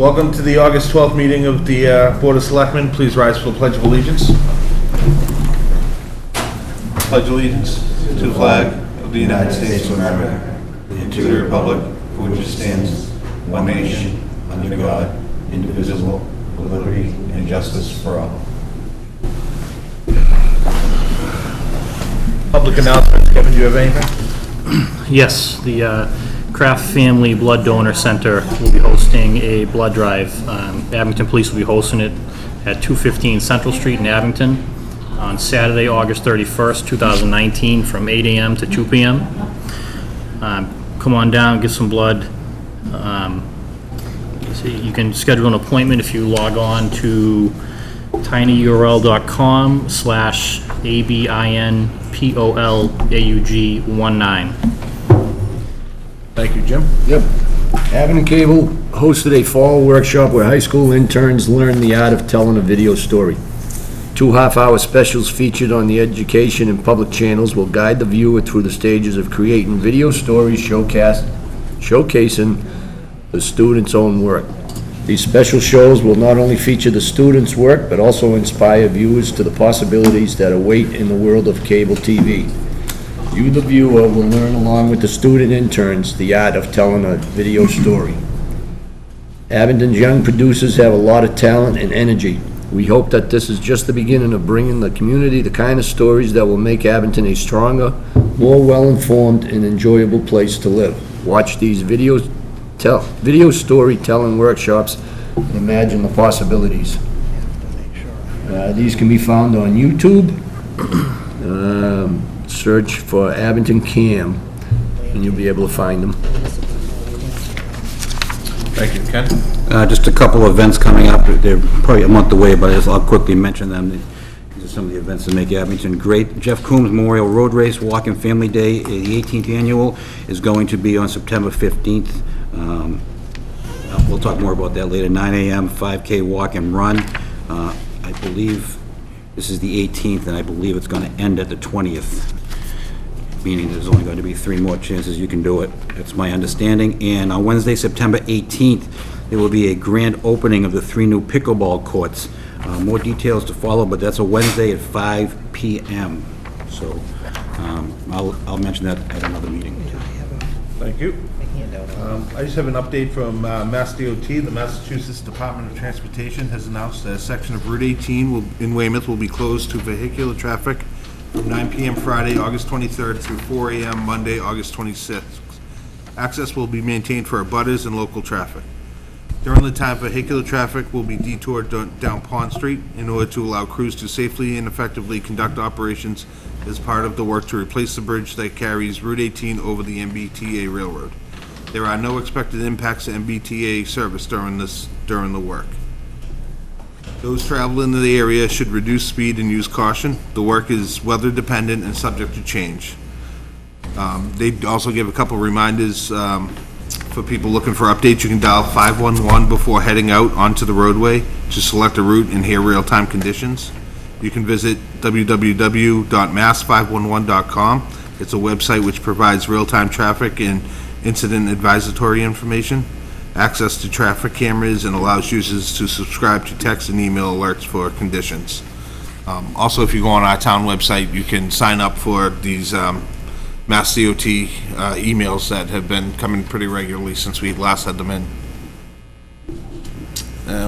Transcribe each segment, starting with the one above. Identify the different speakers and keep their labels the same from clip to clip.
Speaker 1: Welcome to the August 12th meeting of the Board of Selectmen. Please rise for the Pledge of Allegiance. Pledge allegiance to the flag of the United States of America and to the republic for which it stands, one nation, under God, indivisible, with liberty and justice for all. Public announcements. Kevin, do you have anything?
Speaker 2: Yes, the Kraft Family Blood Donor Center will be hosting a blood drive. Abington Police will be hosting it at 215 Central Street in Abington on Saturday, August 31st, 2019, from 8 a.m. to 2 p.m. Come on down, get some blood. You can schedule an appointment if you log on to tinyurl.com/ABINPOLAUG19.
Speaker 1: Thank you, Jim.
Speaker 3: Yep. Abington Cable hosted a fall workshop where high school interns learned the art of telling a video story. 2 half-hour specials featured on the education and public channels will guide the viewer through the stages of creating video stories showcasing the students' own work. These special shows will not only feature the students' work, but also inspire viewers to the possibilities that await in the world of cable TV. You, the viewer, will learn along with the student interns the art of telling a video story. Abington's young producers have a lot of talent and energy. We hope that this is just the beginning of bringing the community the kind of stories that will make Abington a stronger, more well-informed, and enjoyable place to live. Watch these video storytelling workshops and imagine the possibilities. These can be found on YouTube. Search for Abington Cam, and you'll be able to find them.
Speaker 1: Thank you, Ken.
Speaker 4: Just a couple of events coming up. They're probably a month away, but I'll quickly mention them. These are some of the events that make Abington great. Jeff Coombs Memorial Road Race, Walking Family Day, the 18th annual, is going to be on September 15th. We'll talk more about that later. 9 a.m., 5K walk and run. I believe this is the 18th, and I believe it's going to end at the 20th, meaning there's only going to be 3 more chances you can do it. That's my understanding. And on Wednesday, September 18th, there will be a grand opening of the 3 new pickleball courts. More details to follow, but that's a Wednesday at 5 p.m. So I'll mention that at another meeting.
Speaker 1: Thank you. I just have an update from Mass DOT. The Massachusetts Department of Transportation has announced that a section of Route 18 in Weymouth will be closed to vehicular traffic from 9 p.m. Friday, August 23rd through 4 a.m. Monday, August 26th. Access will be maintained for abutters and local traffic. During the time, vehicular traffic will be detoured down Pond Street in order to allow crews to safely and effectively conduct operations as part of the work to replace the bridge that carries Route 18 over the MBTA Railroad. There are no expected impacts to MBTA service during the work. Those traveling in the area should reduce speed and use caution. The work is weather dependent and subject to change. They also give a couple reminders for people looking for updates. You can dial 511 before heading out onto the roadway to select a route and hear real-time conditions. You can visit www.mass511.com. It's a website which provides real-time traffic and incident advisory information, access to traffic cameras, and allows users to subscribe to text and email alerts for conditions. Also, if you go on our town website, you can sign up for these Mass DOT emails that have been coming pretty regularly since we last had them in.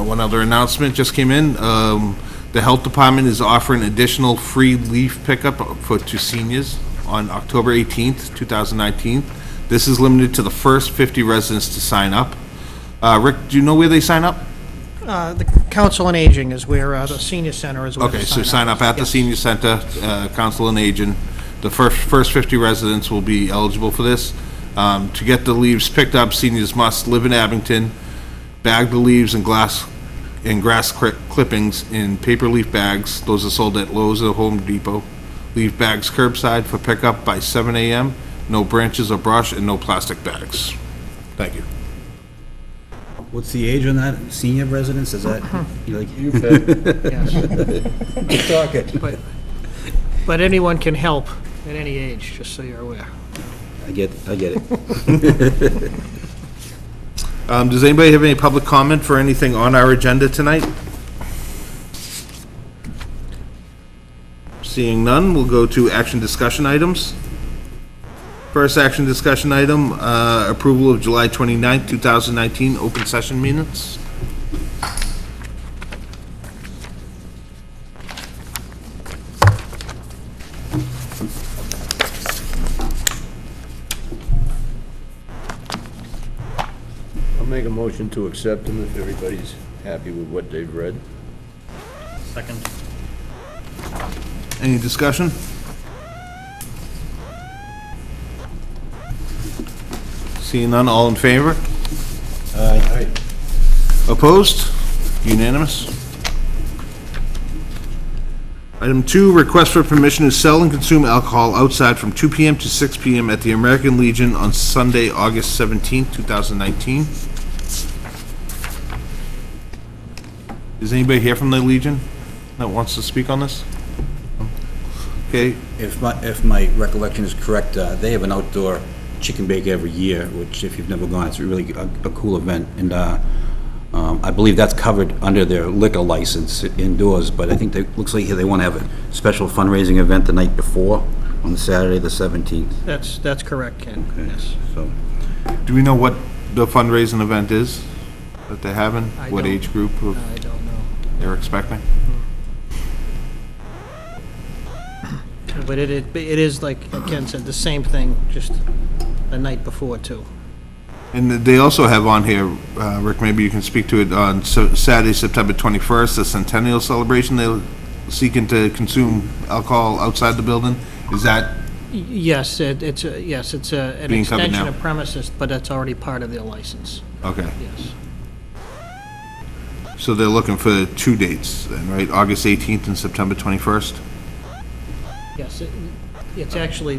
Speaker 1: One other announcement just came in. The health department is offering additional free leaf pickup to seniors on October 18th, 2019. This is limited to the first 50 residents to sign up. Rick, do you know where they sign up?
Speaker 5: The Council on Aging is where the senior center is.
Speaker 1: Okay, so sign up at the senior center, Council on Aging. The first 50 residents will be eligible for this. To get the leaves picked up, seniors must live in Abington, bag the leaves and grass clippings in paper leaf bags. Those are sold at Lowe's or Home Depot. Leave bags curbside for pickup by 7 a.m. No branches or brush and no plastic bags. Thank you.
Speaker 4: What's the age on that? Senior residence? Is that like
Speaker 3: You bet.
Speaker 5: Yes.
Speaker 3: Talk it.
Speaker 5: But anyone can help at any age, just so you're aware.
Speaker 4: I get it.
Speaker 1: Does anybody have any public comment for anything on our agenda tonight? Seeing none, we'll go to action discussion items. First action discussion item, approval of July 29th, 2019 open session minutes.
Speaker 3: I'll make a motion to accept them if everybody's happy with what they've read.
Speaker 2: Second.
Speaker 1: Any discussion? Seeing none, all in favor?
Speaker 3: Aye.
Speaker 1: Opposed? Unanimous. Item 2, request for permission to sell and consume alcohol outside from 2 PM to 6 PM at the American Legion on Sunday, August 17th, 2019. Is anybody here from the Legion that wants to speak on this? Okay,
Speaker 4: If my recollection is correct, they have an outdoor chicken bake every year, which if you've never gone, it's really a cool event. And I believe that's covered under their liquor license indoors, but I think looks like they want to have a special fundraising event the night before, on Saturday, the 17th.
Speaker 5: That's correct, Ken, yes.
Speaker 4: So,
Speaker 1: do we know what the fundraising event is that they're having?
Speaker 5: I
Speaker 1: What
Speaker 5: don't.
Speaker 1: age group of
Speaker 5: I don't know.
Speaker 1: they're expecting?
Speaker 5: But it is, like Ken said, the same thing, just the night before, too.
Speaker 1: And they also have on here, Rick, maybe you can speak to it, on Saturday, September 21st, the centennial celebration, they're seeking to consume alcohol outside the building. Is that,
Speaker 5: Yes, it's an
Speaker 1: Being covered
Speaker 5: extension
Speaker 1: now.
Speaker 5: of premises, but that's already part of their license,
Speaker 1: okay.
Speaker 5: yes.
Speaker 1: So they're looking for 2 dates then, right? August 18th and September 21st?
Speaker 5: Yes, it's actually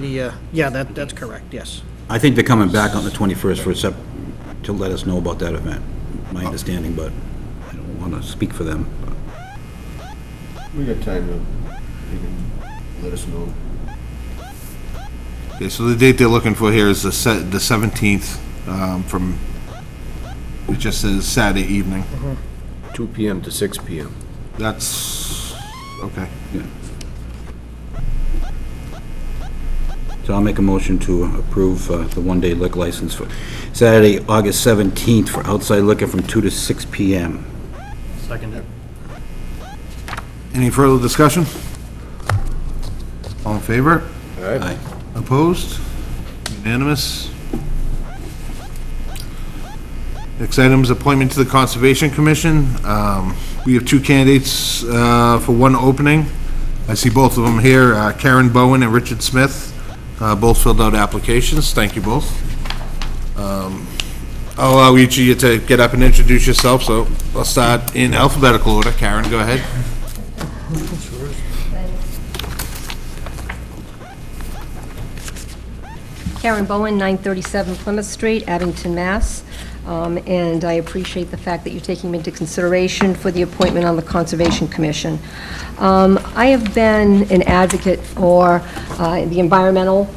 Speaker 5: that's correct, yes.
Speaker 4: I think they're coming back on the 21st to let us know about that event, my understanding, but I don't want to speak for them.
Speaker 3: We got time to, you can let us know.
Speaker 1: Okay, so the date they're looking for here is the 17th, from, it just says Saturday evening.
Speaker 3: 2 PM to 6 PM.
Speaker 1: That's, okay.
Speaker 4: Yeah. So I'll make a motion to approve the one-day liquor license for Saturday, August 17th for outside liquor from 2 to 6 PM.
Speaker 2: Second.
Speaker 1: Any further discussion? All in favor?
Speaker 4: Aye.
Speaker 1: Opposed? Unanimous? Next item is appointment to the Conservation Commission. We have 2 candidates for one opening. I see both of them here, Karen Bowen and Richard Smith. Both filled out applications. Thank you both. I'll allow each of you to get up and introduce yourself, so I'll start in alphabetical order. Karen, go ahead.
Speaker 6: Karen Bowen, 937 Plymouth Street, Abington, Mass. And I appreciate the fact that you're taking me into consideration for the appointment on the Conservation Commission. I have been an advocate for the environmental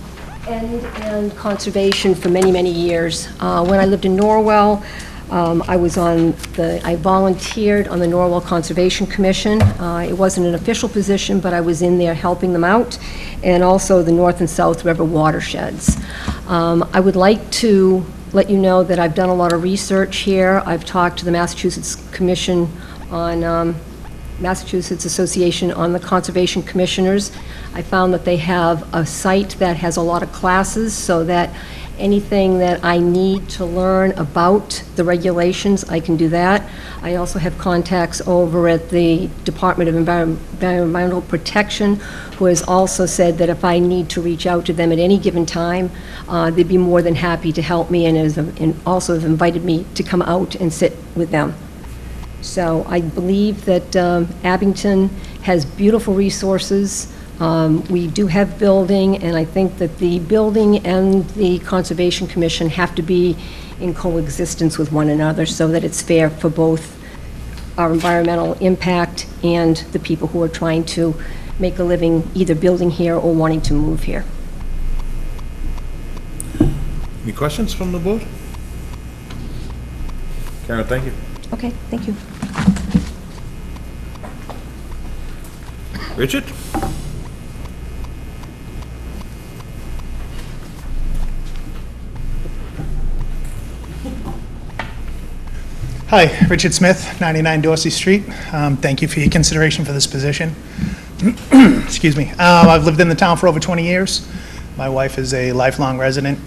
Speaker 6: and conservation for many, many years. When I lived in Norwell, I volunteered on the Norwell Conservation Commission. It wasn't an official position, but I was in there helping them out, and also the North and South River watersheds. I would like to let you know that I've done a lot of research here. I've talked to the Massachusetts Commission on, Massachusetts Association on the Conservation Commissioners. I found that they have a site that has a lot of classes, so that anything that I need to learn about the regulations, I can do that. I also have contacts over at the Department of Environmental Protection, who has also said that if I need to reach out to them at any given time, they'd be more than happy to help me, and also have invited me to come out and sit with them. So I believe that Abington has beautiful resources. We do have building, and I think that the building and the Conservation Commission have to be in coexistence with one another so that it's fair for both our environmental impact and the people who are trying to make a living either building here or wanting to move here.
Speaker 1: Any questions from the board? Karen, thank you.
Speaker 6: Okay, thank you.
Speaker 1: Richard?
Speaker 7: Hi, Richard Smith, 99 Dorsey Street. Thank you for your consideration for this position. Excuse me. I've lived in the town for over 20 years. My wife is a lifelong resident.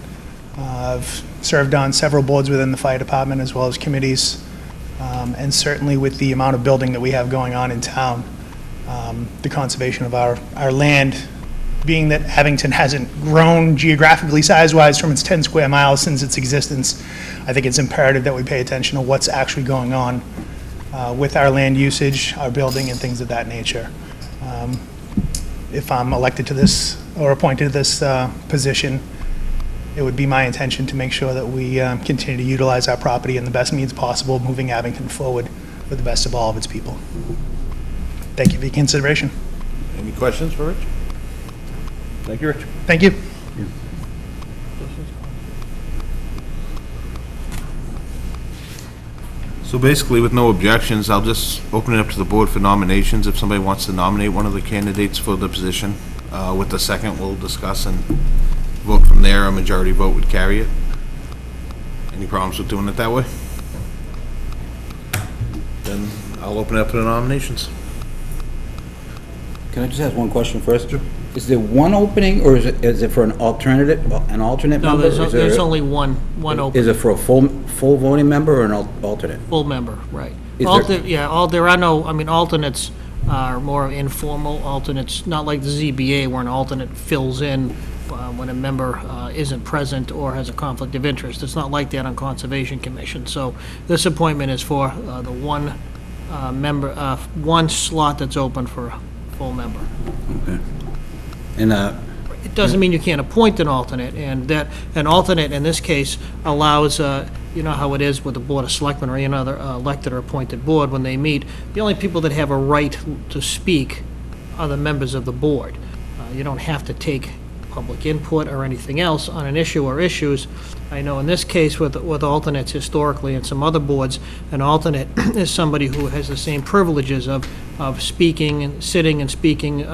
Speaker 7: I've served on several boards within the fire department as well as committees. And certainly with the amount of building that we have going on in town, the conservation of our land, being that Abington hasn't grown geographically size-wise from its 10 square miles since its existence, I think it's imperative that we pay attention to what's actually going on with our land usage, our building, and things of that nature. If I'm elected to this or appointed to this position, it would be my intention to make sure that we continue to utilize our property in the best means possible, moving Abington forward for the best of all of its people. Thank you for your consideration.
Speaker 1: Any questions for Rich? Thank you, Rich.
Speaker 7: Thank you.
Speaker 1: So basically, with no objections, I'll just open it up to the board for nominations. If somebody wants to nominate one of the candidates for the position, with the second, we'll discuss and vote from there. A majority vote would carry it. Any problems with doing it that way? Then I'll open it up to the nominations.
Speaker 4: Can I just ask one question first? Sure. Is there one opening, or is it for an alternate
Speaker 5: No,
Speaker 4: member?
Speaker 5: there's only one
Speaker 4: Is
Speaker 5: open,
Speaker 4: it for a full voting member or an alternate?
Speaker 5: full member, right.
Speaker 4: Is
Speaker 5: There are no, I mean, alternates are more informal alternates, not like the ZBA where an alternate fills in when a member isn't present or has a conflict of interest. It's not like that on Conservation Commission. So this appointment is for the one member, one slot that's open for a full member.
Speaker 4: Okay. And,
Speaker 5: It doesn't mean you can't appoint an alternate, and that, an alternate in this case allows, you know how it is with the Board of Selectmen or any other elected or appointed board when they meet, the only people that have a right to speak are the members of the board. You don't have to take public input or anything else on an issue or issues. I know in this case with alternates historically and some other boards, an alternate is somebody who has the same privileges of speaking and sitting and speaking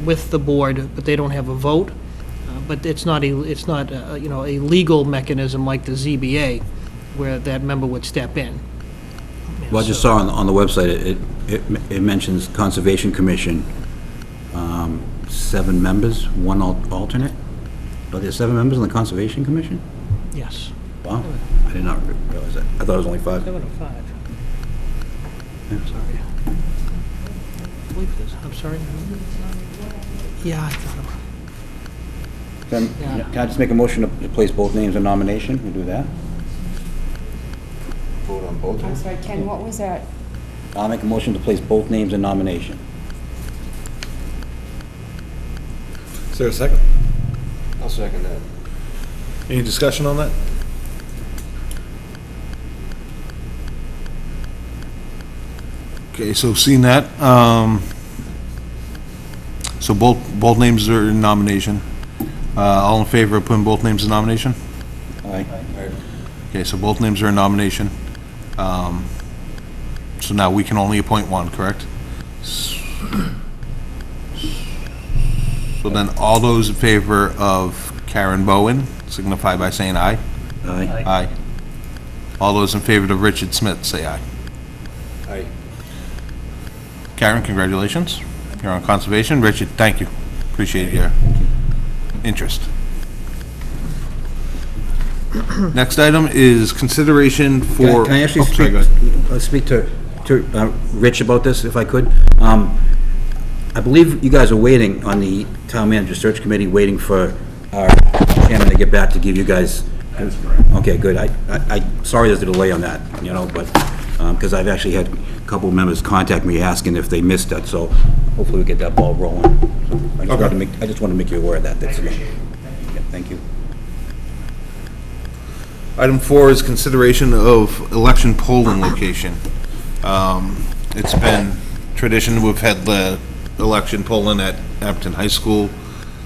Speaker 5: with the board, but they don't have a vote. But it's not you know, a legal mechanism like the ZBA where that member would step in.
Speaker 4: well, I just saw on the website, it mentions Conservation Commission, 7 members, 1 alternate? Are there 7 members on the Conservation Commission?
Speaker 5: Yes.
Speaker 4: Wow, I did not realize that. I thought it was only 5.
Speaker 5: 7 or 5. I'm sorry. I believe it is. I'm sorry. Yeah, I thought it
Speaker 4: Then,
Speaker 5: Yeah.
Speaker 4: can I just make a motion to place both names in nomination? We'll do that.
Speaker 1: Vote on both.
Speaker 8: I'm sorry, Ken, what was that?
Speaker 4: I'll make a motion to place both names in nomination.
Speaker 1: Is there a second?
Speaker 3: I'll second that.
Speaker 1: Any discussion on that? Okay, so seeing that, so both names are in nomination. All in favor of putting both names in nomination?
Speaker 4: Aye.
Speaker 1: Okay, so both names are in nomination. So now we can only appoint one, correct? So then all those in favor of Karen Bowen signify by saying aye.
Speaker 4: Aye.
Speaker 1: Aye. All those in favor of Richard Smith, say aye.
Speaker 3: Aye.
Speaker 1: Karen, congratulations. You're on Conservation. Richard, thank you. Appreciate your interest. Next item is consideration for...
Speaker 4: Can I actually
Speaker 1: Oh, sorry, go ahead.
Speaker 4: speak to Rich about this, if I could? I believe you guys are waiting on the Town Manager Search Committee, waiting for our chairman to get back to give you guys... That's correct. Okay, good. Sorry there's a delay on that, you know, but, because I've actually had a couple of members contact me asking if they missed that, so hopefully we get that ball rolling. So I just want to make you aware of that. That's appreciate it. Yeah, thank you.
Speaker 1: Item 4 is consideration of election polling location. It's been tradition, we've had the election polling at Abington High School.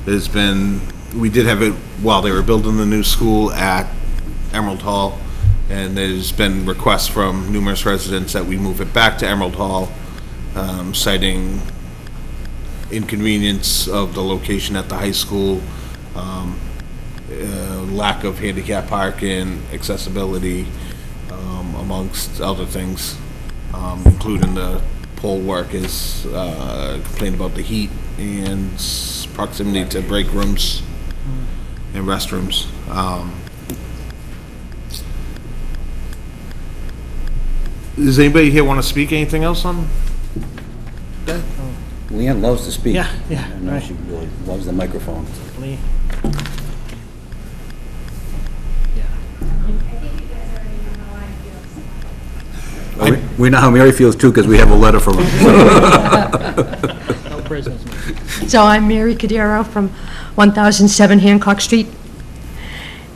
Speaker 1: We did have it while they were building the new school at Emerald Hall. And there's been requests from numerous residents that we move it back to Emerald Hall, citing inconvenience of the location at the high school, lack of handicap parking, accessibility, amongst other things, including the poll workers, complain about the heat and proximity to break rooms and restrooms. Does anybody here want to speak anything else on that?
Speaker 4: Leanne loves to speak.
Speaker 5: Yeah,
Speaker 4: I know
Speaker 5: right.
Speaker 4: she really loves the microphone.
Speaker 5: Lee?
Speaker 4: We know how Mary feels too, because we have a letter from her.
Speaker 5: No prisoners.
Speaker 8: So I'm Mary Cadero from 1007 Hancock Street,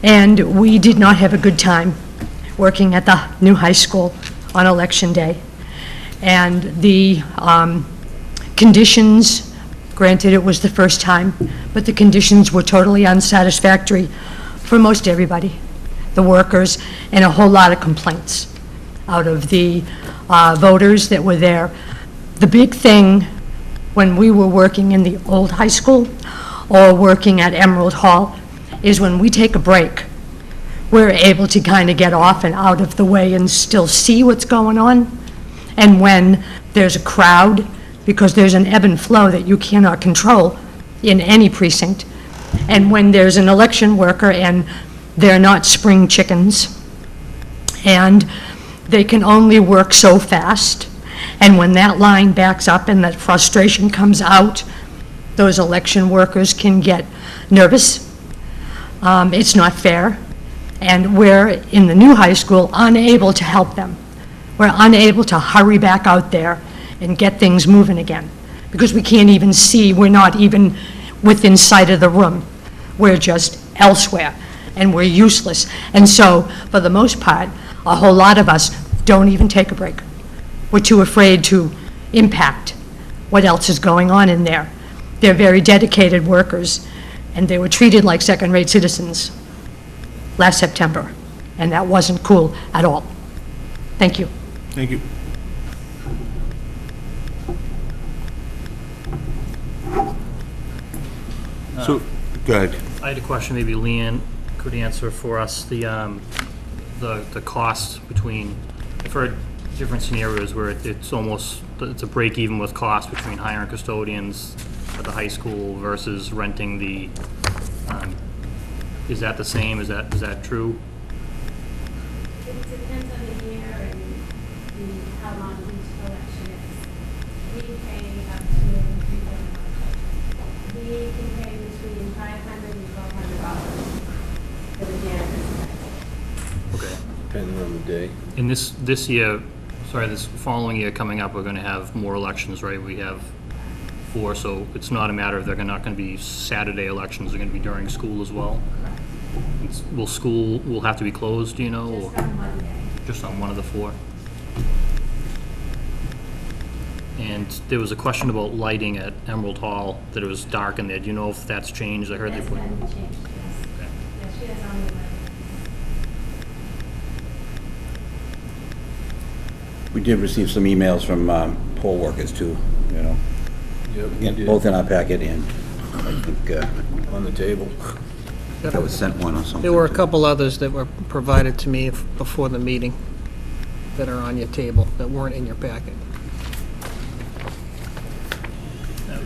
Speaker 8: and we did not have a good time working at the new high school on Election Day. And the conditions, granted it was the first time, but the conditions were totally unsatisfactory for most everybody, the workers, and a whole lot of complaints out of the voters that were there. The big thing when we were working in the old high school or working at Emerald Hall is when we take a break, we're able to kind of get off and out of the way and still see what's going on. And when there's a crowd, because there's an ebb and flow that you cannot control in any precinct, and when there's an election worker and they're not spring chickens, and they can only work so fast, and when that line backs up and that frustration comes out, those election workers can get nervous. It's not fair, and we're, in the new high school, unable to help them. We're unable to hurry back out there and get things moving again, because we can't even see, we're not even within sight of the room. We're just elsewhere, and we're useless. And so, for the most part, a whole lot of us don't even take a break. We're too afraid to impact what else is going on in there. They're very dedicated workers, and they were treated like second-rate citizens last September, and that wasn't cool at all. Thank you.
Speaker 1: Thank you. So, go ahead.
Speaker 2: I had a question, maybe Leanne could answer for us, the cost between, I've heard different scenarios where it's almost, it's a break even with cost between hiring custodians at the high school versus renting the, is that the same, is that true?
Speaker 9: It depends on the year and how long each election is. We pay up to we can pay between $500 and $1,200 for the janitor's.
Speaker 2: Okay.
Speaker 3: Depending on the day.
Speaker 2: In this year, sorry, this following year coming up, we're gonna have more elections, right? We have 4, so it's not a matter of they're not gonna be Saturday elections, they're gonna be during school as well? Will school have to be closed, do you know?
Speaker 9: Just
Speaker 2: or
Speaker 9: on Monday.
Speaker 2: just on one of the 4? And there was a question about lighting at Emerald Hall, that it was dark in there. Do you know if that's changed? I heard they
Speaker 9: That's
Speaker 2: put...
Speaker 9: been changed, yes.
Speaker 2: Okay.
Speaker 9: Yes, she has only one.
Speaker 4: We did receive some emails from poll workers too, you know, both in our packet and I think
Speaker 3: On the table.
Speaker 4: I was sent one or something.
Speaker 5: There were a couple others that were provided to me before the meeting that are on your table, that weren't in your packet.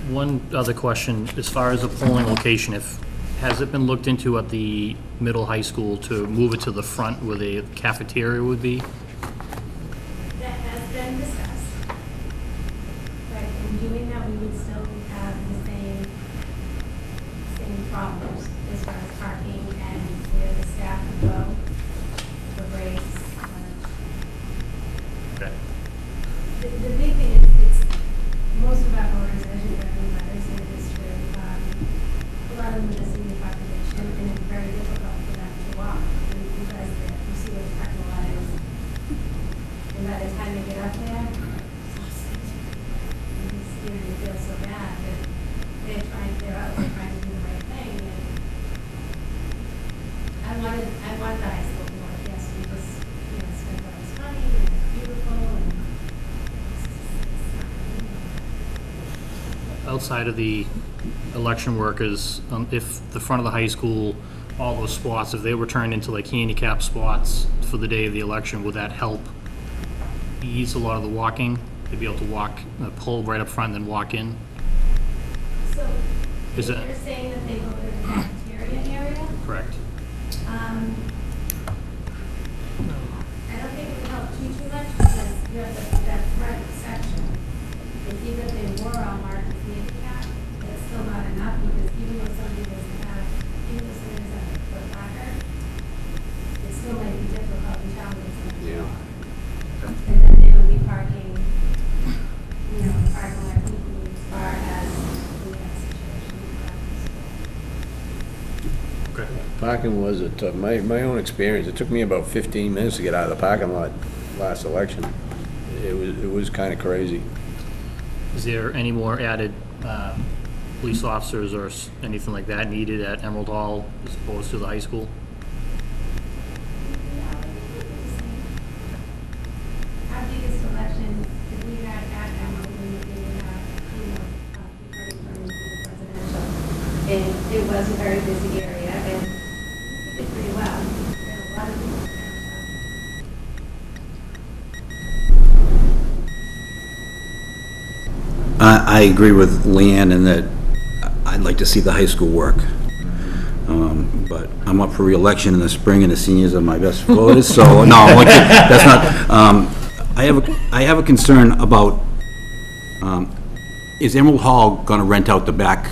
Speaker 2: One other question, as far as the polling location, has it been looked into at the middle high school to move it to the front where the cafeteria would be?
Speaker 9: That has been discussed. But in doing that, we would still have the same problems as far as parking and where the staff would go for breaks.
Speaker 2: Okay.
Speaker 9: The big thing is, it's, most of our organizations are in letters in the district. A lot of them are the senior population, and it's very difficult for them to walk because you see where the parking lot is. And by the time they get up there, you feel so bad that they're out there trying to do the right thing. And I wanted the high school board, yes, we just
Speaker 2: outside of the election workers, if the front of the high school, all those spots, if they were turned into like handicap spots for the day of the election, would that help ease a lot of the walking? They'd be able to walk, pull right up front and then walk in?
Speaker 9: So
Speaker 2: Is
Speaker 9: you're
Speaker 2: that
Speaker 9: saying that they go to the cafeteria area?
Speaker 2: correct?
Speaker 9: I don't think it would help too much because you have that front section. And even if they were all marked as handicap, it's still not enough because even though somebody doesn't have, even if somebody doesn't have a foot placard, it still might be difficult to tell them something.
Speaker 3: Yeah.
Speaker 9: And then they would be parking, you know, parking lot people as far as we have situation.
Speaker 2: Okay.
Speaker 3: Parking was a tough, my own experience, it took me about 15 minutes to get out of the parking lot last election. It was kind of crazy.
Speaker 2: Is there any more added police officers or anything like that needed at Emerald Hall as opposed to the high school?
Speaker 9: Our biggest election, if we had at Emerald, we would have, you know, running for the presidential. And it was a very busy area, and we did pretty well. We had a lot of people there.
Speaker 4: I agree with Leanne in that I'd like to see the high school work. But I'm up for re-election in the spring, and the seniors are my best voters, so, no, I'm like, that's not, I have a concern about, is Emerald Hall gonna rent out the back?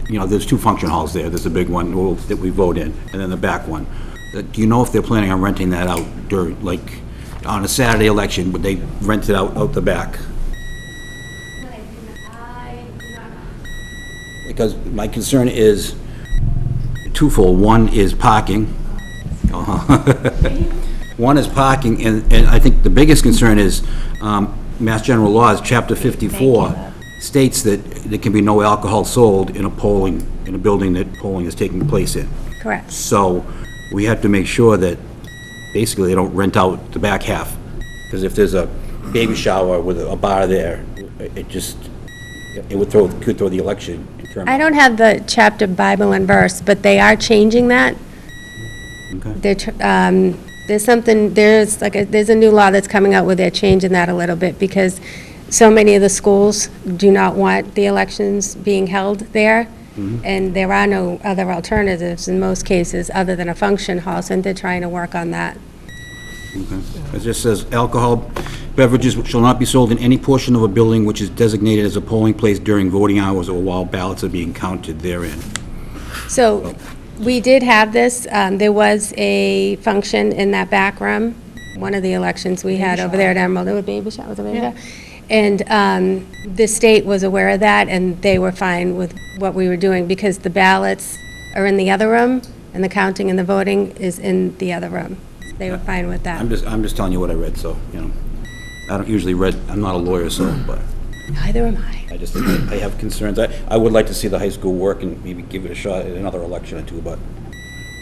Speaker 4: You know, there's two function halls there, there's a big one that we vote in, and then the back one. Do you know if they're planning on renting that out during, like, on a Saturday election, would they rent it out the back?
Speaker 9: I do not know.
Speaker 4: Because my concern is twofold. One is parking. One is parking, and I think the biggest concern is Mass General Laws, Chapter 54, states that there can be no alcohol sold in a building that polling is taking place in.
Speaker 10: Correct.
Speaker 4: So we have to make sure that basically they don't rent out the back half. Because if there's a baby shower with a bar there, it could throw the election in terms.
Speaker 10: I don't have the chapter Bible and verse, but they are changing that.
Speaker 4: Okay.
Speaker 10: There's a new law that's coming out where they're changing that a little bit because so many of the schools do not want the elections being held there. And there are no other alternatives in most cases other than a function hall, so they're trying to work on that.
Speaker 4: Okay. It just says, alcohol beverages shall not be sold in any portion of a building which is designated as a polling place during voting hours or while ballots are being counted therein.
Speaker 10: So we did have this. There was a function in that back room, one of the elections we had over there at Emerald. There was a baby shower, was a baby shower? And the state was aware of that, and they were fine with what we were doing because the ballots are in the other room, and the counting and the voting is in the other room. They were fine with that.
Speaker 4: I'm just telling you what I read, so, you know. I don't usually read, I'm not a lawyer, so, but
Speaker 10: Neither am I.
Speaker 4: I just think I have concerns. I would like to see the high school work and maybe give it a shot at another election or two, but,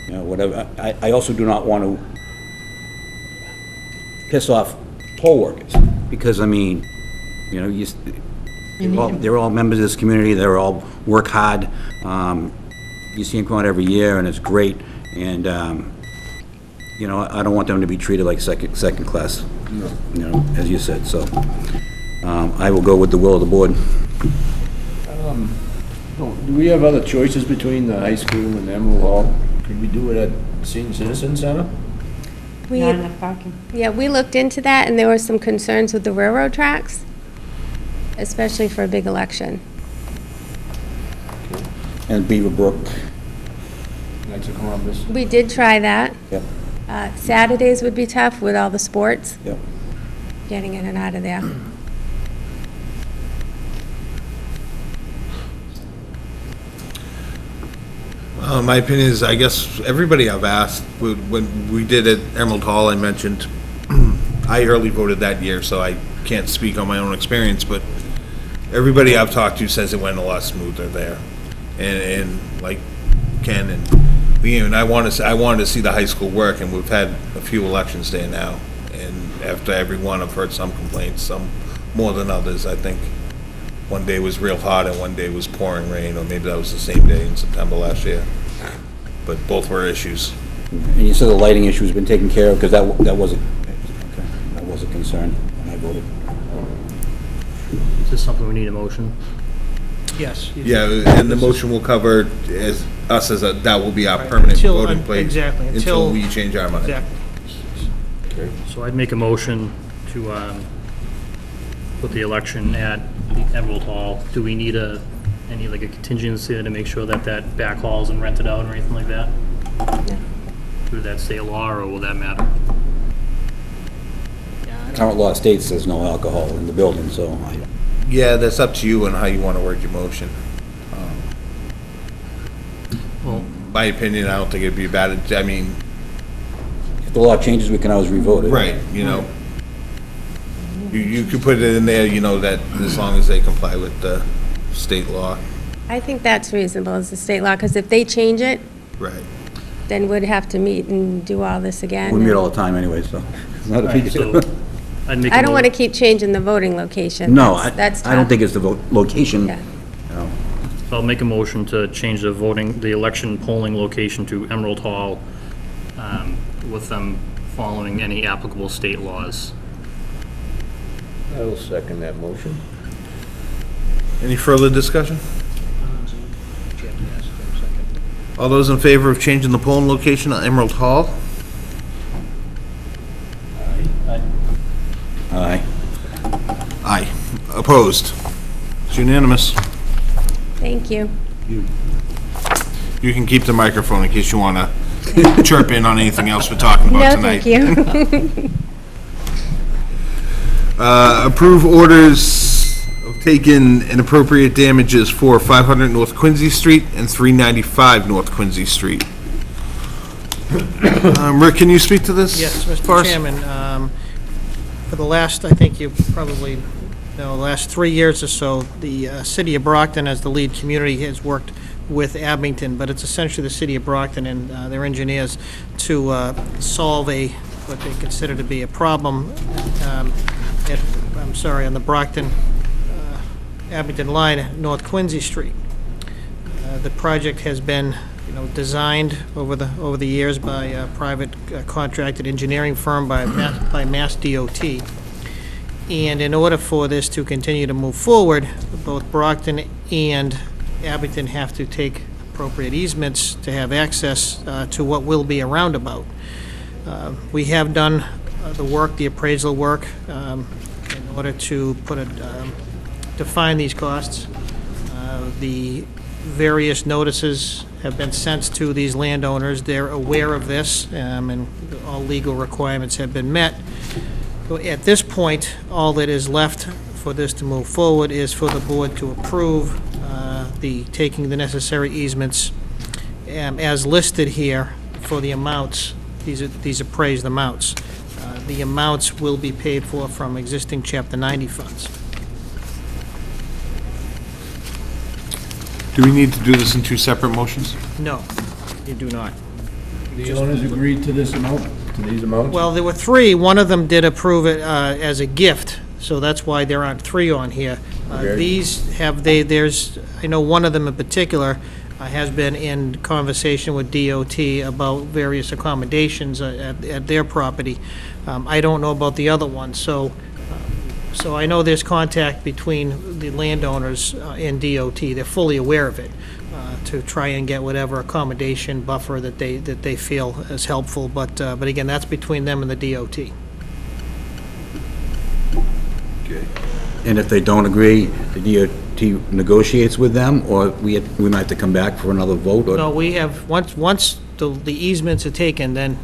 Speaker 4: you know, whatever. I also do not want to piss off poll workers, because, I mean, you know, they're all members of this community, they're all work hard. You see them come out every year, and it's great, and, you know, I don't want them to be treated like second class, you know, as you said, so. I will go with the will of the board.
Speaker 3: Do we have other choices between the high school and Emerald Hall? Could we do it at Senior Citizen Center?
Speaker 10: Not enough parking. Yeah, we looked into that, and there were some concerns with the railroad tracks, especially for a big election.
Speaker 4: And Beaverbrook.
Speaker 3: Knights of Columbus.
Speaker 10: We did try that.
Speaker 4: Yep.
Speaker 10: Saturdays would be tough with all the sports,
Speaker 4: Yep.
Speaker 10: getting in and out of there.
Speaker 1: My opinion is, I guess, everybody I've asked, when we did at Emerald Hall, I mentioned, I early voted that year, so I can't speak on my own experience, but everybody I've talked to says it went a lot smoother there. And like Ken and Liam, I wanted to see the high school work, and we've had a few elections there now. And after every one, I've heard some complaints, some more than others, I think. one day was real hot and one day was pouring rain, or maybe that was the same day in September last year. But both were issues.
Speaker 4: And you said the lighting issue has been taken care of, because that was a concern when I voted.
Speaker 2: Is this something we need a motion?
Speaker 5: Yes. you do.
Speaker 1: Yeah, and the motion will cover that will be our permanent
Speaker 5: Until-
Speaker 1: voting place.
Speaker 5: exactly,
Speaker 1: Until
Speaker 5: until-
Speaker 1: we change our mind.
Speaker 5: Exactly.
Speaker 2: So I'd make a motion to put the election at the Emerald Hall. Do we need any like a contingency to make sure that that back hall isn't rented out or anything like that? Would that state law, or will that matter?
Speaker 4: Current law states there's no alcohol in the building, so
Speaker 1: Yeah, that's up to you and how you want to work your motion.
Speaker 2: Well,
Speaker 1: My opinion, I don't think it'd be bad. I mean,
Speaker 4: if the law changes, we can always revote it.
Speaker 1: right, you know. You could put it in there, you know, that as long as they comply with the state law.
Speaker 10: I think that's reasonable as the state law, because if they change it,
Speaker 1: Right.
Speaker 10: then we'd have to meet and do all this again.
Speaker 4: We meet all the time anyway, so it's not a big
Speaker 2: so
Speaker 4: deal.
Speaker 2: I'd make a
Speaker 10: I don't want to
Speaker 2: mo-
Speaker 10: keep changing the voting location.
Speaker 4: No,
Speaker 10: That's
Speaker 4: I don't
Speaker 10: tough.
Speaker 4: think it's the location.
Speaker 10: Yeah.
Speaker 4: You know.
Speaker 2: So I'll make a motion to change the election polling location to Emerald Hall, with them following any applicable state laws.
Speaker 3: I will second that motion.
Speaker 1: Any further discussion? All those in favor of changing the polling location at Emerald Hall?
Speaker 4: Aye.
Speaker 1: Aye. Opposed? It's unanimous.
Speaker 10: Thank you.
Speaker 1: You can keep the microphone in case you want to chirp in on anything else we're talking about
Speaker 10: No,
Speaker 1: tonight.
Speaker 10: thank you.
Speaker 1: Approve orders of taking and appropriate damages for 500 North Quincy Street and 395 North Quincy Street. Rick, can you speak to this?
Speaker 5: Yes,
Speaker 1: for
Speaker 5: Mr.
Speaker 1: us?
Speaker 5: Chairman, for the last, I think you probably know, last 3 years or so, the city of Brockton, as the lead community, has worked with Abington, but it's essentially the city of Brockton and their engineers to solve what they consider to be a problem on the Brockton, Abington line at North Quincy Street. The project has been, designed over the years by a private contracted engineering firm by Mass DOT. And in order for this to continue to move forward, both Brockton and Abington have to take appropriate easements to have access to what will be a roundabout. We have done the work, the appraisal work, in order to define these costs. The various notices have been sent to these landowners. They're aware of this, and all legal requirements have been met. So at this point, all that is left for this to move forward is for the board to approve taking the necessary easements as listed here for the amounts, these appraised amounts. The amounts will be paid for from existing Chapter 90 funds.
Speaker 1: Do we need to do this in two separate motions?
Speaker 5: No, you do not.
Speaker 3: The owners agreed to this amount, to these amounts?
Speaker 5: Well, there were three. One of them did approve it as a gift, so that's why there aren't three on here.
Speaker 3: Okay.
Speaker 5: These have, I know one of them in particular has been in conversation with DOT about various accommodations at their property. I don't know about the other one, so I know there's contact between the landowners and DOT. They're fully aware of it, to try and get whatever accommodation buffer that they feel is helpful, but again, that's between them and the DOT.
Speaker 1: Okay.
Speaker 4: And if they don't agree, the DOT negotiates with them, or we might have to come back for another vote, or?
Speaker 5: No, we have, once the easements are taken, then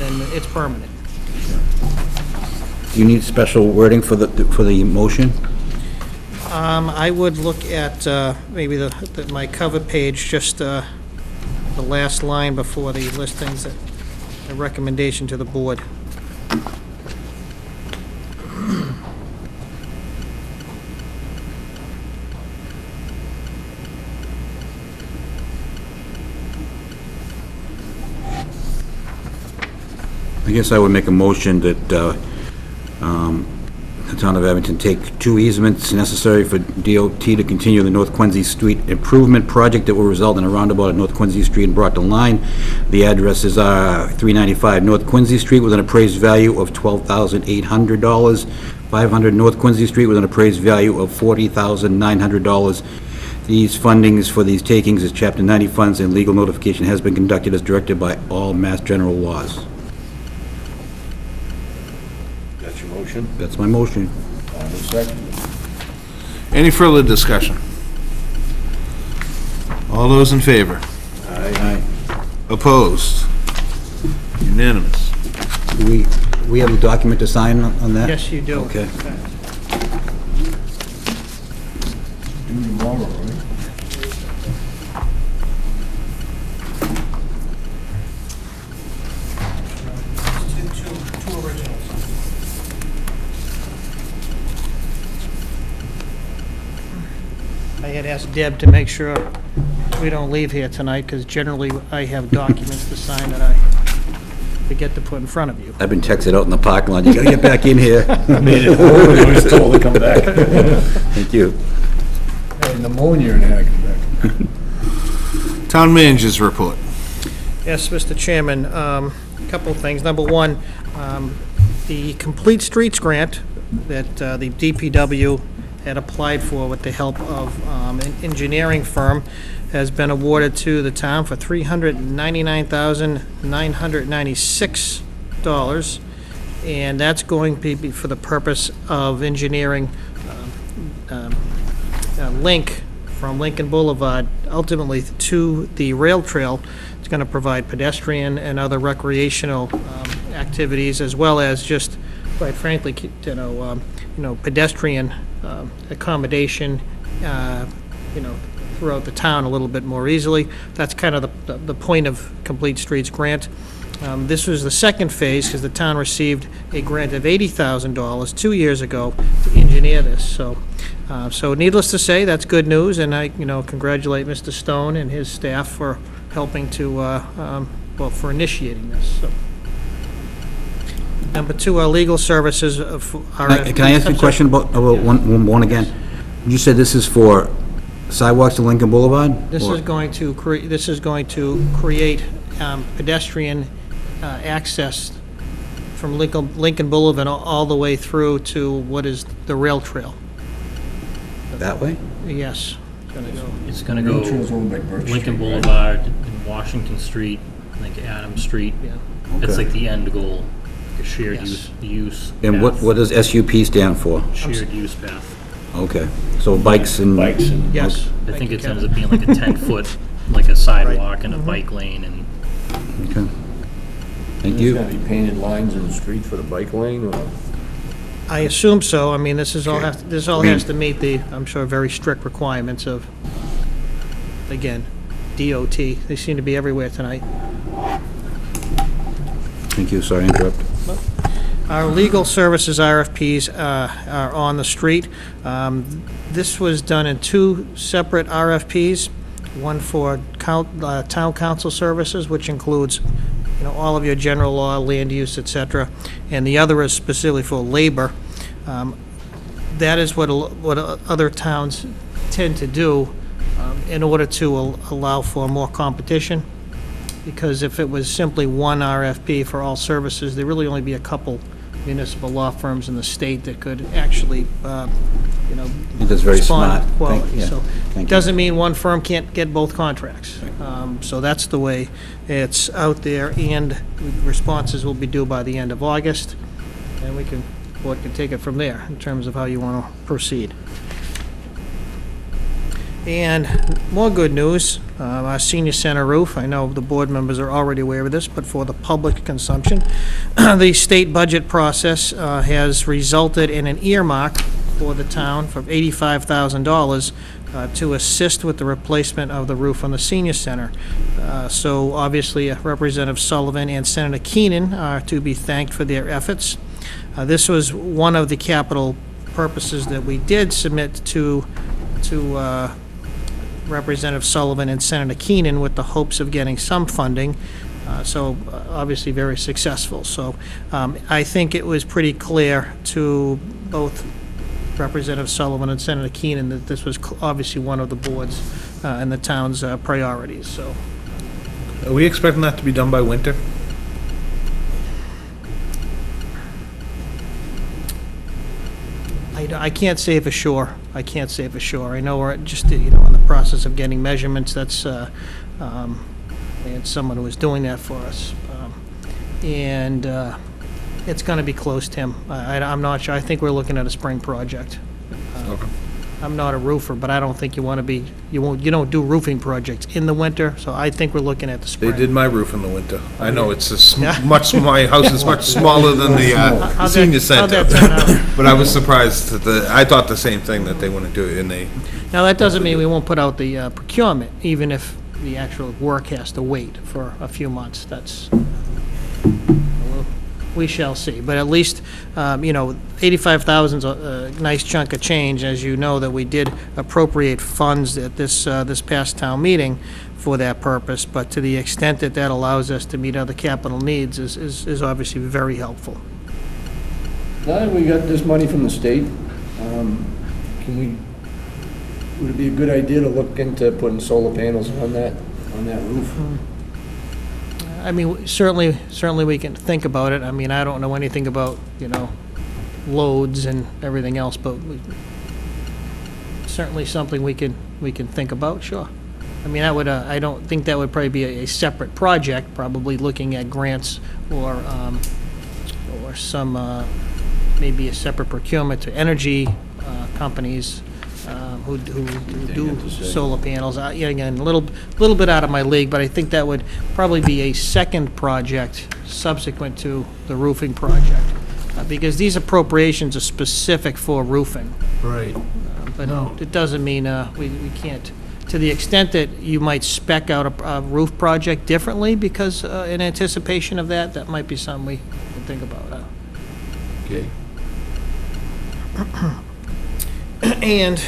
Speaker 5: it's permanent.
Speaker 4: Do you need special wording for the motion?
Speaker 5: I would look at maybe my cover page, just the last line before the listings, a recommendation to the board.
Speaker 4: I guess I would make a motion that the town of Abington take 2 easements necessary for DOT to continue the North Quincy Street improvement project that will result in a roundabout at North Quincy Street and Brockton Line. The addresses are 395 North Quincy Street with an appraised value of $12,800, 500 North Quincy Street with an appraised value of $40,900. These fundings for these takings is Chapter 90 funds, and legal notification has been conducted as directed by all Mass General laws.
Speaker 3: That's your motion?
Speaker 4: That's my motion.
Speaker 3: I will second.
Speaker 1: Any further discussion? All those in favor?
Speaker 4: Aye.
Speaker 1: Opposed? Unanimous.
Speaker 4: Do we have a document to sign on that?
Speaker 5: Yes, you do.
Speaker 4: Okay.
Speaker 3: Do tomorrow, right?
Speaker 5: Two originals. I had asked Deb to make sure we don't leave here tonight, because generally I have documents to sign that I forget to put in front of you.
Speaker 4: I've been texted out in the parking lot, you gotta get back in here.
Speaker 3: Made it home and I was told to come back.
Speaker 4: Thank you.
Speaker 3: Had pneumonia and I come back.
Speaker 1: Town managers report.
Speaker 5: Yes, Mr. Chairman, a couple of things. Number one, the Complete Streets grant that the DPW had applied for with the help of an engineering firm has been awarded to the town for $399,996, and that's going to be for the purpose of engineering a link from Lincoln Boulevard ultimately to the rail trail. It's going to provide pedestrian and other recreational activities, as well as just, quite frankly, pedestrian accommodation, throughout the town a little bit more easily. That's kind of the point of Complete Streets grant. This was the second phase, because the town received a grant of $80,000 2 years ago to engineer this. So needless to say, that's good news, and I, congratulate Mr. Stone and his staff for helping to, for initiating this, so. Number two, our legal services of our...
Speaker 4: Can I ask you a question about one again? You said this is for sidewalks to Lincoln Boulevard?
Speaker 5: This
Speaker 4: Or-
Speaker 5: is going to create pedestrian access from Lincoln Boulevard all the way through to what is the rail trail.
Speaker 4: That way?
Speaker 5: Yes, it's gonna go.
Speaker 2: It's gonna go
Speaker 3: Trail's owned by Birch
Speaker 2: Lincoln
Speaker 3: Street, right?
Speaker 2: Boulevard, and Washington Street, I think Adams Street.
Speaker 5: Yeah.
Speaker 2: It's
Speaker 4: Okay.
Speaker 2: like the end goal, like a shared
Speaker 5: Yes.
Speaker 2: use.
Speaker 4: And what
Speaker 2: path.
Speaker 4: does SUP stand for?
Speaker 2: Shared use path.
Speaker 4: Okay, so bikes and...
Speaker 3: Bikes and...
Speaker 5: Yes.
Speaker 2: I
Speaker 5: Thank
Speaker 2: think
Speaker 5: you,
Speaker 2: it
Speaker 5: Kevin.
Speaker 2: ends up being like a 10-foot, like a sidewalk and a bike lane, and
Speaker 4: Okay. Thank
Speaker 3: There's
Speaker 4: you.
Speaker 3: gonna be painted lines in the street for the bike lane, or?
Speaker 5: I assume so. I mean, this all
Speaker 4: Okay.
Speaker 5: has to meet the, I'm sure, very strict requirements of, again, DOT. They seem to be everywhere tonight.
Speaker 4: Thank you, sorry to interrupt.
Speaker 5: Our legal services RFPs are on the street. This was done in 2 separate RFPs, one for town council services, which includes, all of your general law, land use, et cetera, and the other is specifically for labor. That is what other towns tend to do in order to allow for more competition, because if it was simply one RFP for all services, there'd really only be a couple municipal law firms in the state that could actually,
Speaker 4: I think that's very
Speaker 5: respond
Speaker 4: smart.
Speaker 5: with quality.
Speaker 4: Yeah,
Speaker 5: So,
Speaker 4: thank you.
Speaker 5: doesn't mean one firm can't get both contracts. So that's the way it's out there, and responses will be due by the end of August, and board can take it from there in terms of how you want to proceed. And more good news, our senior center roof, I know the board members are already aware of this, but for the public consumption, the state budget process has resulted in an earmark for the town for $85,000 to assist with the replacement of the roof on the senior center. So obviously, Representative Sullivan and Senator Keenan are to be thanked for their efforts. This was one of the capital purposes that we did submit to Representative Sullivan and Senator Keenan with the hopes of getting some funding. Obviously very successful. So I think it was pretty clear to both Representative Sullivan and Senator Keenan that this was obviously one of the board's and the town's priorities, so.
Speaker 1: Are we expecting that to be done by winter?
Speaker 5: I can't say for sure. I can't say for sure. I know we're just, in the process of getting measurements. That's, we had someone who was doing that for us. And it's going to be close, Tim. I'm not sure. I think we're looking at a spring project.
Speaker 1: Okay.
Speaker 5: I'm not a roofer, but I don't think you want to be, you don't do roofing projects in the winter, so I think we're looking at the
Speaker 1: They
Speaker 5: spring.
Speaker 1: did my roof in the winter. I know, it's my house is much smaller than the
Speaker 5: How'd
Speaker 1: senior
Speaker 5: that
Speaker 1: center.
Speaker 5: turn out?
Speaker 1: But I was surprised that I thought the same thing, that they wouldn't do it, and they,
Speaker 5: Now, that doesn't mean we won't put out the procurement, even if the actual work has to wait for a few months. That's, we shall see. But at least, 85,000 is a nice chunk of change, as you know, that we did appropriate funds at this past town meeting for that purpose. But to the extent that that allows us to meet other capital needs is obviously very helpful.
Speaker 3: Now that we got this money from the state, would it be a good idea to look into putting solar panels on that roof?
Speaker 5: I mean, certainly we can think about it. I mean, I don't know anything about, loads and everything else, but certainly something we can think about, sure. I mean, that would, I don't think that would probably be a separate project, probably looking at grants or some, maybe a separate procurement to energy companies who do solar panels. Again, a little bit out of my league, but I think that would probably be a second project subsequent to the roofing project, because these appropriations are specific for roofing.
Speaker 1: right.
Speaker 5: But it doesn't mean we can't, to the extent that you might spec out a roof project differently because in anticipation of that might be something we can think about.
Speaker 3: Okay.
Speaker 5: And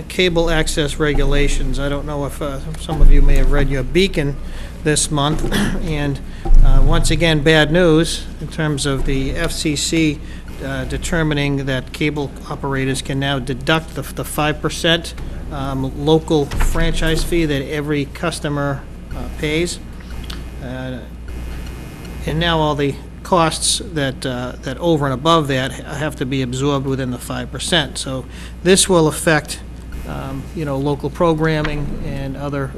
Speaker 5: cable access regulations. I don't know if some of you may have read your Beacon this month. And once again, bad news in terms of the FCC determining that cable operators can now deduct the 5% local franchise fee that every customer pays. And now all the costs that over and above that have to be absorbed within the 5%. So this will affect, local programming and other,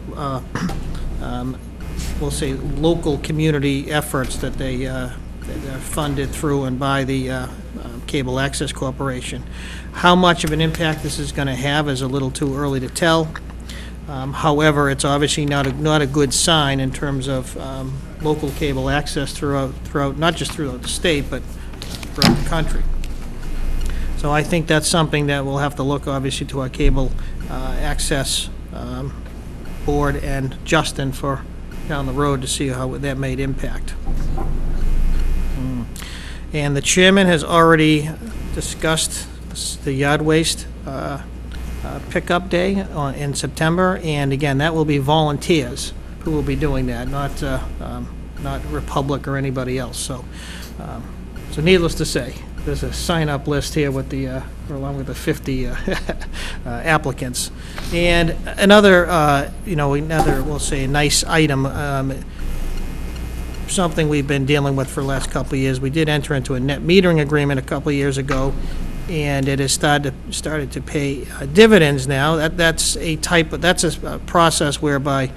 Speaker 5: we'll say, local community efforts that that are funded through and by the Cable Access Corporation. How much of an impact this is going to have is a little too early to tell. However, it's obviously not a good sign in terms of local cable access throughout, not just throughout the state, but throughout the country. So I think that's something that we'll have to look, obviously, to our cable access board and Justin for down the road to see how that might impact. And the chairman has already discussed the yard waste pickup day in September, and again, that will be volunteers who will be doing that, not Republic or anybody else. So needless to say, there's a sign-up list here with along with the 50 applicants. And another, we'll say, nice item. Something we've been dealing with for the last couple of years. We did enter into a net metering agreement a couple of years ago, and it has started to pay dividends now. That's a process whereby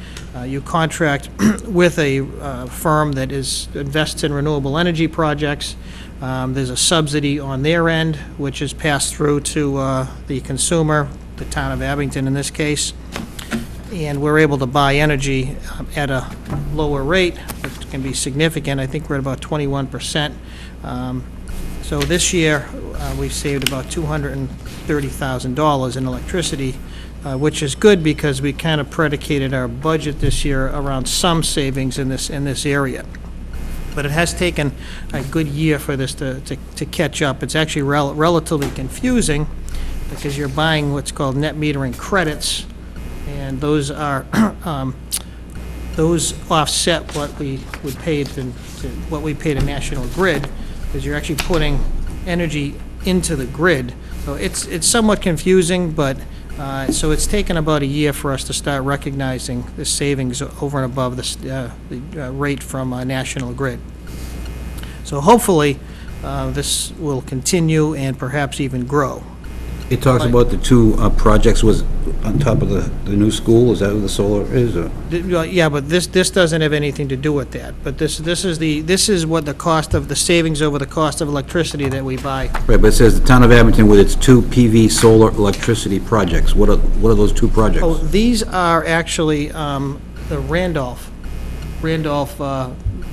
Speaker 5: you contract with a firm that invests in renewable energy projects. There's a subsidy on their end, which is passed through to the consumer, the town of Abington in this case, and we're able to buy energy at a lower rate, which can be significant. I think we're at about 21%. So this year, we've saved about $230,000 in electricity, which is good because we kind of predicated our budget this year around some savings in this area. But it has taken a good year for this to catch up. It's actually relatively confusing because you're buying what's called net metering credits, and those are those offset what we would pay what we pay to National Grid, because you're actually putting energy into the grid. So it's somewhat confusing, but, so it's taken about a year for us to start recognizing the savings over and above the rate from National Grid. So hopefully, this will continue and perhaps even grow.
Speaker 4: It talks about the two projects was on top of the new school, is that what the solar is, or?
Speaker 5: Yeah, but this doesn't have anything to do with that. But this is what the cost of the savings over the cost of electricity that we buy.
Speaker 4: Right, but it says the town of Abington with its two PV solar electricity projects. What are those two projects?
Speaker 5: Oh, these are actually the Randolph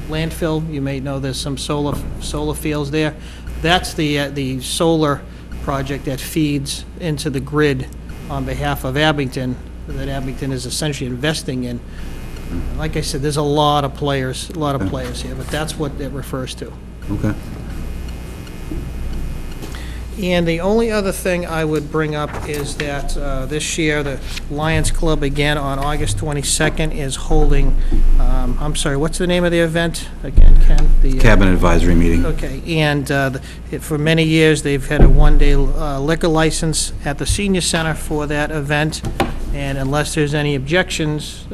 Speaker 5: landfill. You may know there's some solar fields there. That's the solar project that feeds into the grid on behalf of Abington, that Abington is essentially investing in. Like I said, there's a lot of players here, but that's what it refers to.
Speaker 4: Okay.
Speaker 5: And the only other thing I would bring up is that this year, the Lions Club, again, on August 22nd, is holding, I'm sorry, what's the name of the event again, Ken? The
Speaker 4: Cabinet advisory meeting.
Speaker 5: Okay, and for many years, they've had a one-day liquor license at the senior center for that event, and unless there's any objections,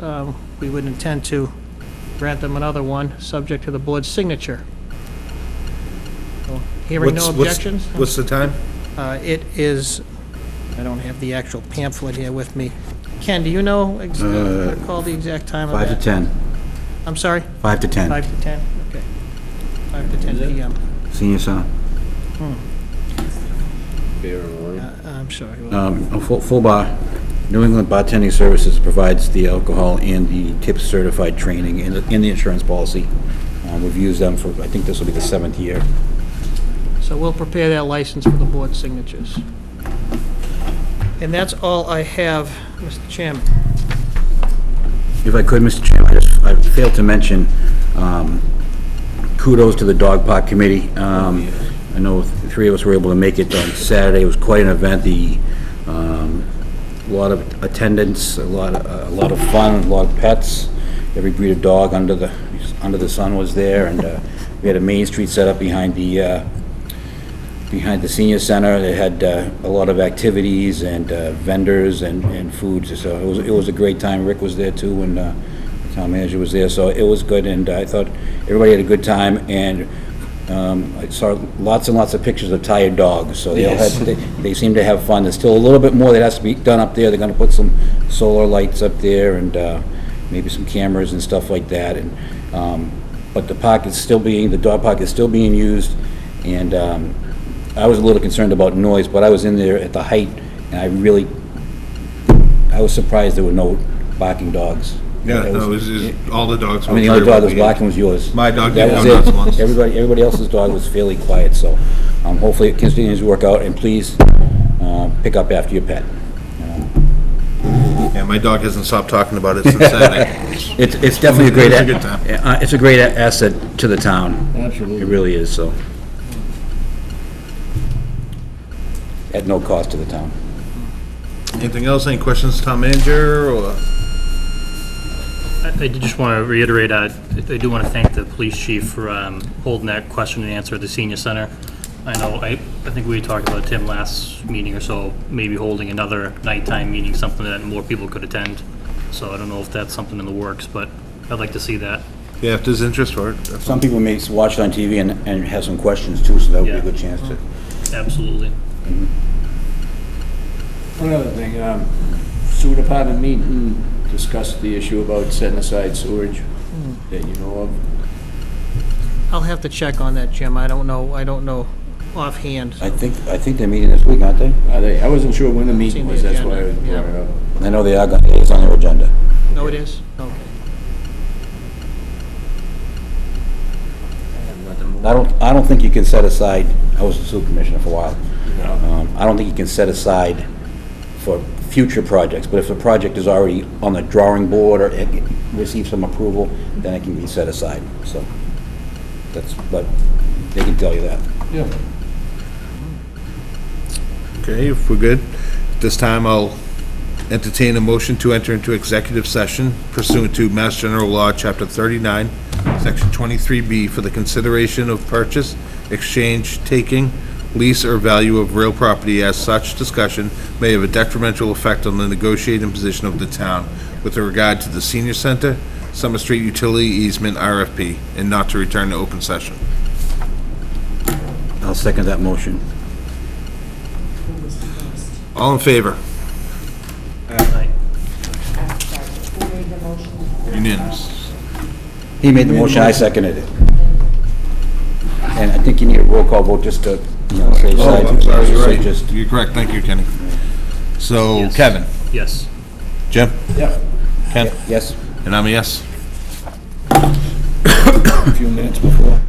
Speaker 5: we would intend to grant them another one, subject to the board's signature. So, hearing no objections?
Speaker 1: What's the time?
Speaker 5: It is, I don't have the actual pamphlet here with me. Ken, do you know, recall the exact time of
Speaker 4: 5
Speaker 5: that?
Speaker 4: to 10.
Speaker 5: I'm sorry?
Speaker 4: 5 to 10.
Speaker 5: 5 to 10, okay. 5 to 10 p.m.
Speaker 4: Senior center.
Speaker 5: I'm sorry.
Speaker 4: A full bar. New England Bartending Services provides the alcohol and the tip certified training in the insurance policy. We've used them for, I think this will be the 7th year.
Speaker 5: So we'll prepare that license for the board's signatures. And that's all I have, Mr. Chairman.
Speaker 4: If I could, Mr. Chairman, I failed to mention kudos to the Dog Park Committee. I know the three of us were able to make it on Saturday. It was quite an event. A lot of attendance, a lot of fun, a lot of pets. Every breed of dog under the sun was there, and we had a Main Street set up behind the senior center. They had a lot of activities and vendors and food, so it was a great time. Rick was there too, and the town manager was there, so it was good, and I thought everybody had a good time, and I saw lots and lots of pictures of tired dogs, so they seem to have fun. There's still a little bit more that has to be done up there. They're gonna put some solar lights up there and maybe some cameras and stuff like that, and but the dog park is still being used, and I was a little concerned about noise, but I was in there at the height, and I was surprised there were no barking dogs.
Speaker 1: Yeah, no, it was all the dogs.
Speaker 4: I mean, the only dog that was barking was yours.
Speaker 1: My dog
Speaker 4: That
Speaker 1: didn't
Speaker 4: was
Speaker 1: go
Speaker 4: it.
Speaker 1: nuts once.
Speaker 4: Everybody else's dog was fairly quiet, so hopefully it continues to work out, and please pick up after your pet.
Speaker 1: Yeah, my dog hasn't stopped talking about it since Saturday.
Speaker 4: It's definitely a great,
Speaker 1: It was a good time.
Speaker 4: it's a great asset to the town.
Speaker 3: Absolutely.
Speaker 4: It really is, so. At no cost to the town.
Speaker 1: Anything else? Any questions, town manager, or?
Speaker 2: I did just want to reiterate, I do want to thank the police chief for holding that question and answer at the senior center. I think we talked about, Tim, last meeting or so, maybe holding another nighttime meeting, something that more people could attend. So I don't know if that's something in the works, but I'd like to see that.
Speaker 1: Yeah, if there's interest for it. That's
Speaker 4: Some people may watch it on TV and have some questions too, so that would be a
Speaker 2: Yeah.
Speaker 4: good chance to.
Speaker 2: Absolutely.
Speaker 3: One other thing, sewer department meeting discussed the issue about setting aside sewage that you know of.
Speaker 5: I'll have to check on that, Jim. I don't know offhand.
Speaker 4: I think they're meeting this week, aren't they?
Speaker 3: Are they, I wasn't sure when the meeting
Speaker 5: Seen the
Speaker 3: was, that's why I
Speaker 5: agenda,
Speaker 3: brought it up.
Speaker 4: I know they are, it's on their agenda.
Speaker 5: No, it is? Okay.
Speaker 4: I don't think you can set aside, I was the sewer commissioner for a while. I don't think you can set aside for future projects, but if a project is already on the drawing board or it receives some approval, then it can be set aside, so. But they can tell you that.
Speaker 3: Yeah.
Speaker 1: Okay, if we're good, this time I'll entertain a motion to enter into executive session pursuant to Mass General Law, Chapter 39, Section 23B, for the consideration of purchase, exchange, taking, lease, or value of real property, as such discussion may have a detrimental effect on the negotiating position of the town with regard to the senior center, Summer Street utility easement RFP, and not to return to open session.
Speaker 4: I'll second that motion.
Speaker 1: All in favor? Unanimous.
Speaker 4: He made the motion, I seconded it. And I think you need a roll call vote just to, say side.
Speaker 1: Oh, I'm sorry, you're
Speaker 4: say
Speaker 1: right.
Speaker 4: just-
Speaker 1: You're correct, thank you, Kenny. So,
Speaker 2: Yes.
Speaker 1: Kevin?
Speaker 2: Yes.
Speaker 1: Jim?
Speaker 3: Yep.
Speaker 1: Ken?
Speaker 4: Yes.
Speaker 1: And I'm a yes.
Speaker 3: A few minutes before.